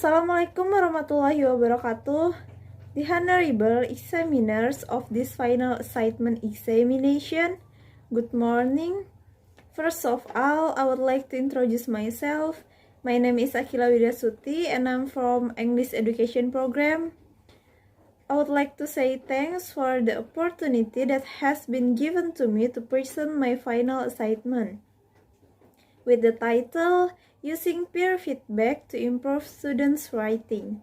Assalamualaikum warahmatullahi wabarakatuh. The honorable examiners of this final assignment examination, good morning. First of all, I would like to introduce myself. My name is Akila Widasuti and I'm from English Education Program. I would like to say thanks for the opportunity that has been given to me to present my final assignment with the title, Using Peer Feedback to Improve Students' Writing.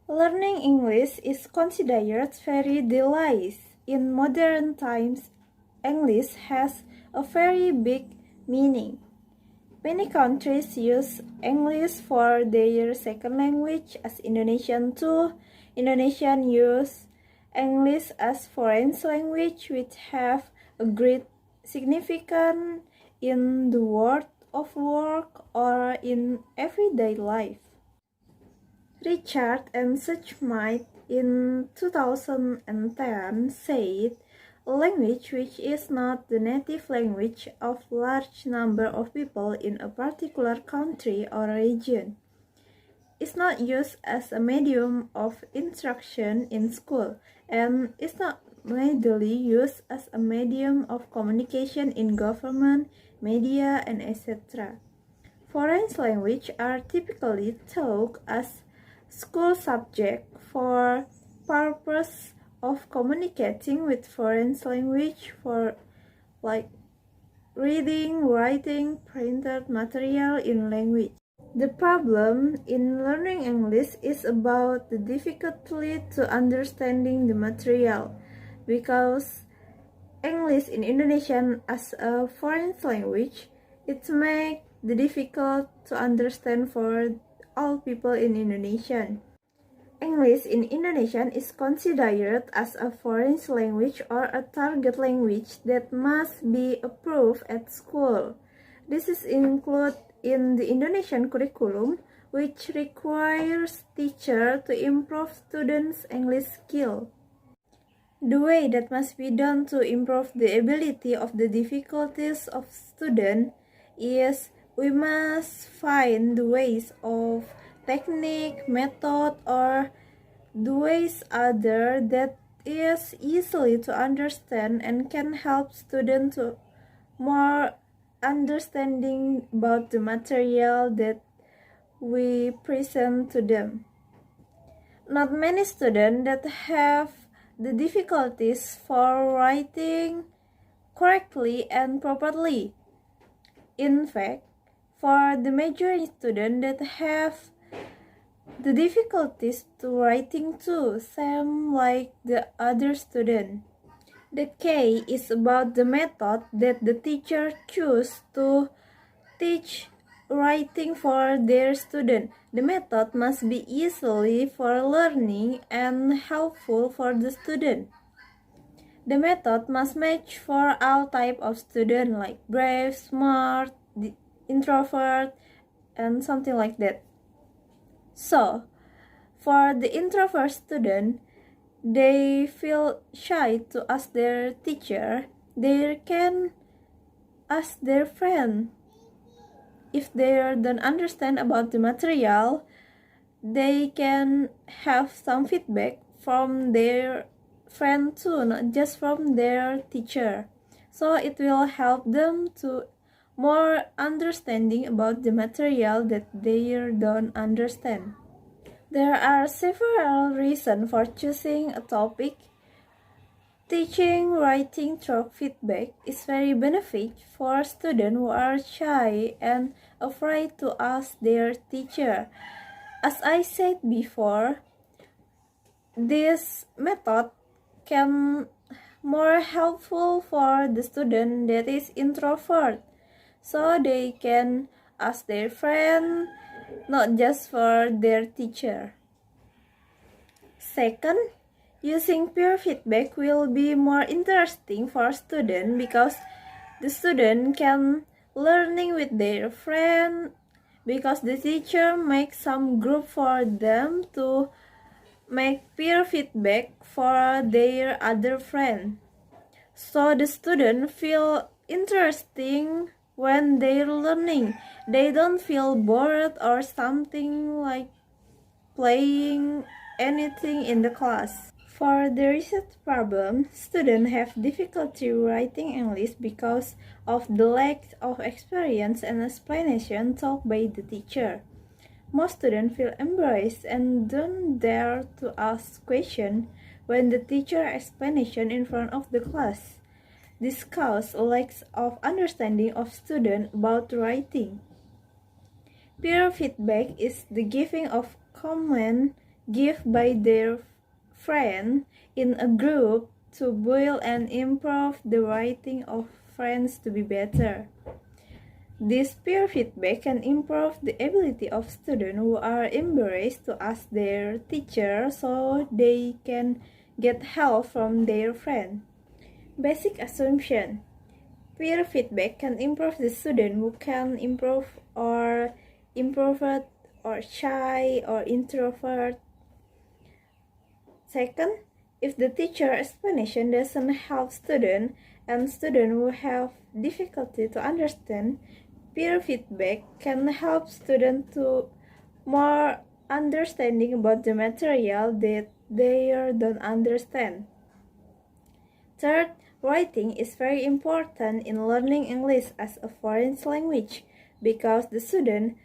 Learning English is considered very delicate. In modern times, English has a very big meaning. Many countries use English for their second language as Indonesian too. Indonesian use English as foreign language which have a great significance in the world of work or in everyday life. Richard and Schmidt in 2010 said, a language which is not the native language of large number of people in a particular country or region is not used as a medium of instruction in school and is not widely used as a medium of communication in government, media, and etc. Foreign languages are typically taught as school subject for purpose of communicating with foreign language for like reading, writing, printed material in language. The problem in learning English is about the difficulty to understanding the material because English in Indonesian as a foreign language, it makes the difficult to understand for all people in Indonesian. English in Indonesian is considered as a foreign language or a target language that must be approved at school. This is included in the Indonesian curriculum, which requires teachers to improve students' English skill. The way that must be done to improve the ability of the difficulties of students is we must find the ways of technique, method, or the ways other that is easily to understand and can help students to more understanding about the material that we present to them. Not many students that have the difficulties for writing correctly and properly. In fact, for the majority students that have the difficulties to writing too, same like the other student. The key is about the method that the teacher choose to teach writing for their student. The method must be easily for learning and helpful for the student. The method must match for all type of student like brave, smart, introvert, and something like that. So, for the introvert student, they feel shy to ask their teacher. They can ask their friend. If they don't understand about the material, they can have some feedback from their friend too, not just from their teacher. So it will help them to more understanding about the material that they don't understand. There are several reasons for choosing a topic. Teaching writing through feedback is very beneficial for students who are shy and afraid to ask their teacher. As I said before, this method can more helpful for the student that is introvert, so they can ask their friend, not just for their teacher. Second, using peer feedback will be more interesting for students because the student can learning with their friend because the teacher makes some group for them to make peer feedback for their other friend. So the student feel interesting when they're learning they don't feel bored or something like playing anything in the class. For the research problem, students have difficulty writing English because of the lack of experience and explanation taught by the teacher. Most students feel embarrassed and don't dare to ask questions when the teacher explanation in front of the class. This causes a lack of understanding of students about writing. Peer feedback is the giving of comment given by their friend in a group to build and improve the writing of friends to be better. This peer feedback can improve the ability of students who are embarrassed to ask their teacher so they can get help from their friend. Basic assumption. Peer feedback can improve the student who can improve or introvert or shy or introvert. Second, if the teacher explanation doesn't help student and student who have difficulty to understand, peer feedback can help student to more understanding about the material that they don't understand. Third, writing is very important in learning English as a foreign language because the student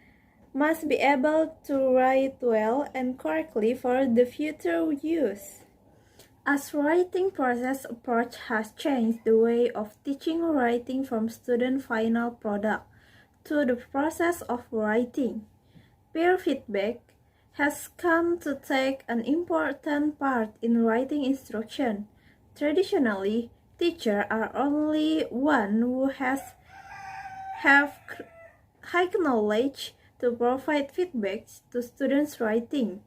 must be able to write well and correctly for the future use. As writing process approach has changed the way of teaching writing from student final product to the process of writing, peer feedback has come to take an important part in writing instruction. Traditionally, teachers are only one who have high knowledge to provide feedback to students' writing.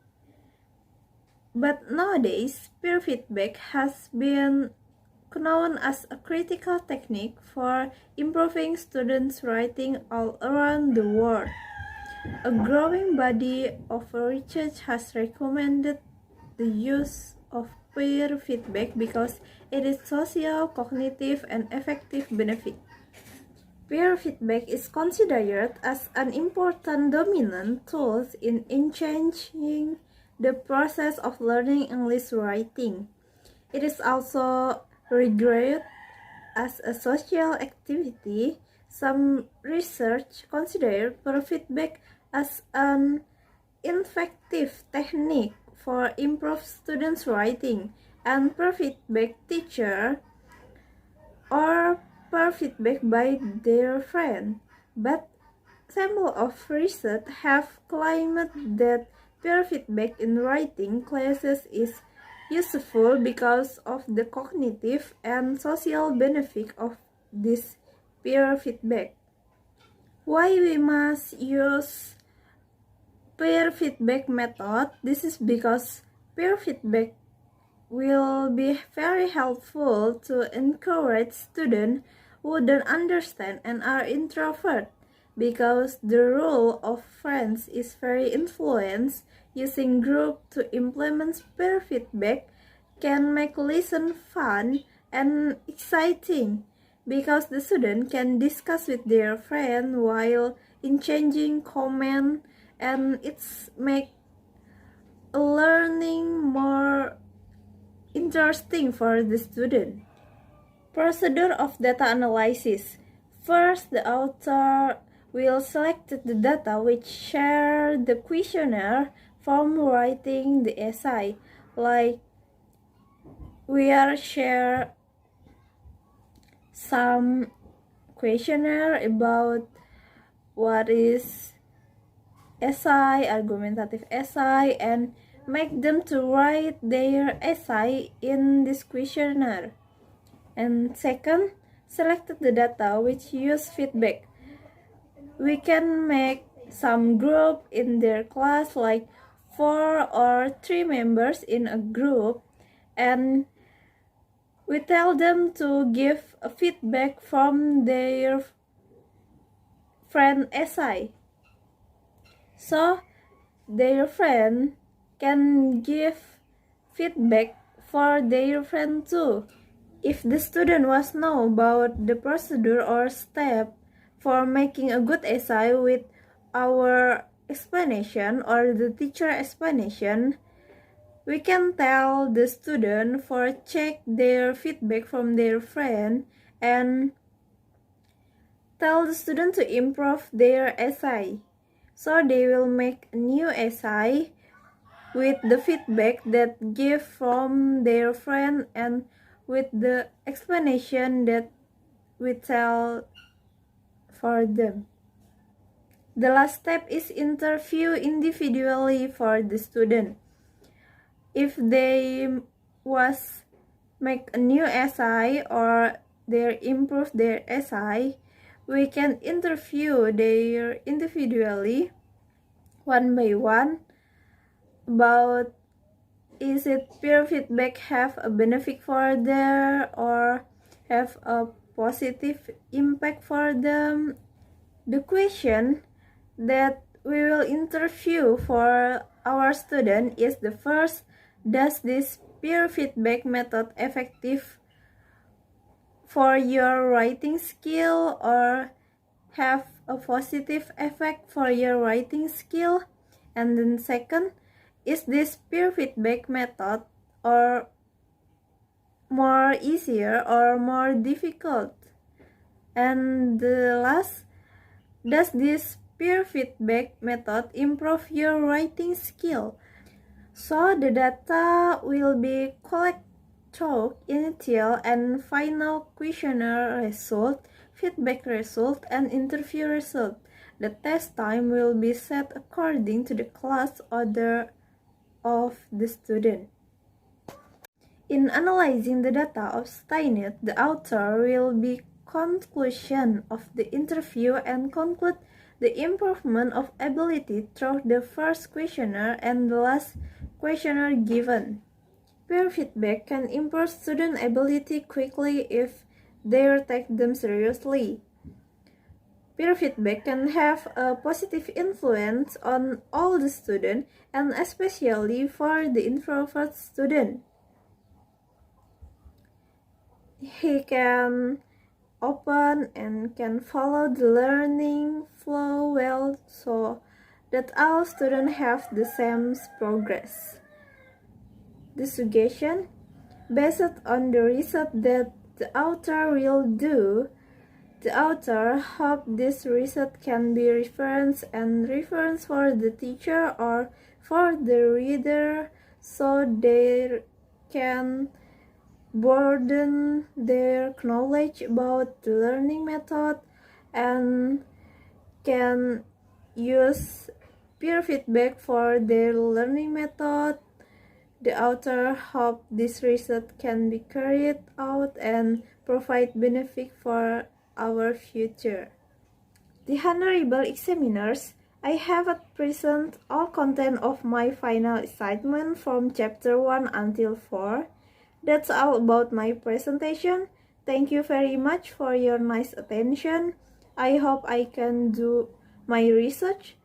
But nowadays, peer feedback has been known as a critical technique for improving students' writing all around the world. A growing body of research has recommended the use of peer feedback because it is social, cognitive, and effective benefit. Peer feedback is considered as an important dominant tool in changing the process of learning English writing. It is also regarded as a social activity. Some research consider peer feedback as an effective technique for improved students' writing, and peer feedback teacher or peer feedback by their friend. But samples of research have claimed that peer feedback in writing classes is useful because of the cognitive and social benefit of this peer feedback. Why we must use peer feedback method? This is because peer feedback will be very helpful to encourage students who don't understand and are introvert, because the role of friends is very influenced. Using group to implement peer feedback can make lesson fun and exciting because the student can discuss with their friend while exchanging comment, and it's make learning more interesting for the student. Procedure of data analysis. First, the author will select the data which share the questionnaire from writing the essay. Like, we are share some questionnaire about what is essay, argumentative essay, and make them to write their essay in this questionnaire. And second, select the data which use feedback. We can make some group in their class, like 4 or 3 members in a group, and we tell them to give a feedback from their friend essay. So their friend can give feedback for their friend too. If the student was know about the procedure or step For making a good essay with our explanation or the teacher explanation, we can tell the student for check their feedback from their friend and tell the student to improve their essay. So they will make a new essay with the feedback that give from their friend and with the explanation that we tell for them. The last step is interview individually for the student. If they was make a new essay or they improve their essay, we can interview their individually one by one about is it peer feedback have a benefit for them or have a positive impact for them. The question that we will interview for our student is the first, does this peer feedback method effective for your writing skill or have a positive effect for your writing skill? And then second, is this peer feedback method or more easier or more difficult? And the last, does this peer feedback method improve your writing skill? So the data will be collected through initial and final questionnaire result, feedback result, and interview result. The test time will be set according to the class order of the student. In analyzing the data of Steinert, the author will be conclusion of the interview and conclude the improvement of ability through the first questionnaire and the last questionnaire given. Peer feedback can improve student ability quickly if they take them seriously. Peer feedback can have a positive influence on all the students and especially for the introvert student. He can open and can follow the learning flow well so that all students have the same progress. The suggestion, based on the research that the author will do, the author hopes this research can be reference for the teacher or for the reader so they can broaden their knowledge about the learning method and can use peer feedback for their learning method. The author hopes this research can be carried out and provide benefit for our future. The honorable examiners, I have at present all content of my final assignment from chapter 1 until 4. That's all about my presentation. Thank you very much for your nice attention. I hope I can do my research.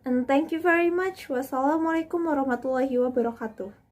And thank you very much. Wassalamualaikum warahmatullahi wabarakatuh.